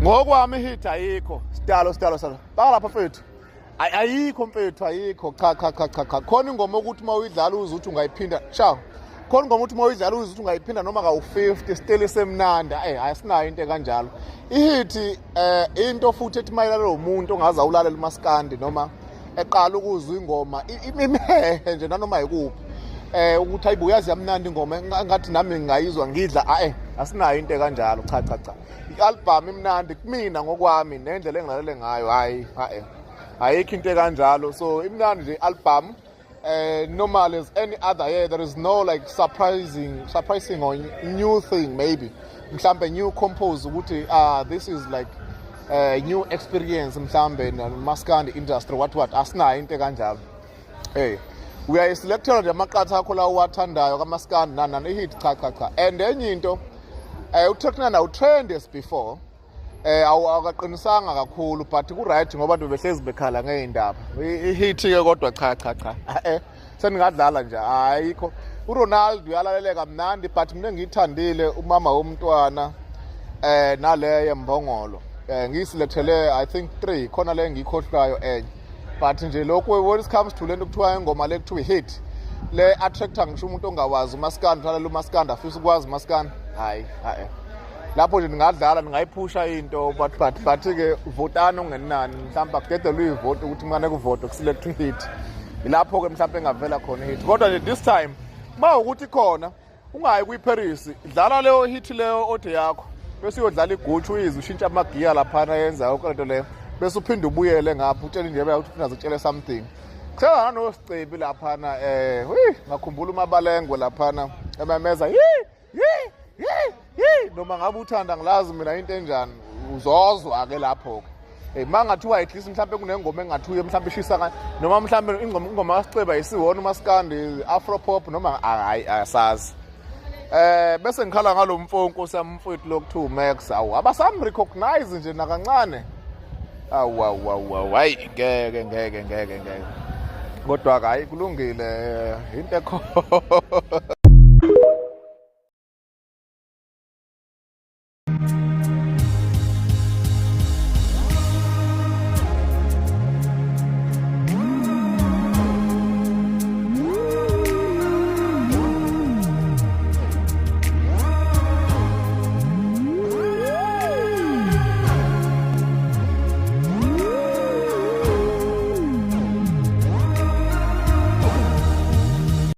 Ngokwami hit ayikho. Sidalo. Baka lapha mfethu. Ayikho mfethu ayikho. Cha. Khona ingoma ukuthi mawuyidlala uze uthi ungayiphinda. Ciao. Khona ingoma ukuthi mawuyidlala uze uthi ungayiphinda noma ka-50 still isemnandi. Asinayo into kanjalo. Ihit into futhi ethi mayelana nomuntu ongaza ulalela umaskandi noma eqala ukuzwa ingoma imimehe nje nanoma yikuphi. Ukuthi ayibuya yazi yamnandi ingoma ngathi nami ngingayizwa ngidla asinayo into kanjalo cha. I-album imnandi kumina ngokwami nendlela engilalele ngayo ayikho into kanjalo. So imnandi nje album normal as any other year. There is no like surprising or new thing maybe. Mhlambe new compose ukuthi this is like new experience mhlambe maskandi industry what asinayo into kanjalo. We are selected nje amaqatha akho la uwathandayo kamaskandi nana ihit cha. And enye into uTechno na utrend as before awakaqinisanga kakhulu but ku right ngoba abantu behlezi bekhala ngeindaba ihit ke kodwa cha seningadlala nje ayikho. uRonaldo uyalaleleka mnandi but mina ngiyithandile umama womntwana naleyo mbongolo ngiyiselekthele I think 3 khona le ngikhohlayo enye but nje lokho when it comes to lento kuthiwa ingoma le kuthiwa hit le attractor ngisho umuntu ongawazi umaskandi hlalela umaskandi afisa ukwazi umaskandi lapho nje ningadlala ningayiphusha into but ke votana ungenani mhlawumbe akudedelwe ivote ukuthi manje kuvote kuselect hit ilapho ke mhlawumbe engavela khona hit kodwa nje this time uma ukuthi khona ungayi kuyiParis dlala leyo hit leyo ode yakho bese uyodlala igutshu uyizwe ushintsha amagiya laphana yenza yonke lento leyo bese uphinde ubuyele ngapha utshela indebe ukuthi ufuna uzotshela something kuthela nosicebi laphana ngakhumbula uMabalengwe laphana ememeza noma ngabe uthanda ngilazi mina into enjani uzozwa ke lapho ke mangathiwa at least mhlawumbe kunengoma engathuye mhlawumbe ishisa noma mhlawumbe ingoma kasiceba isiwona umaskandi afro pop noma asazi bese ngikhala ngalo mfonko sami mfowethu lokuthu Max abasam recognize nje nakancane hayi ngeke kodwa hayi kulungile into ekho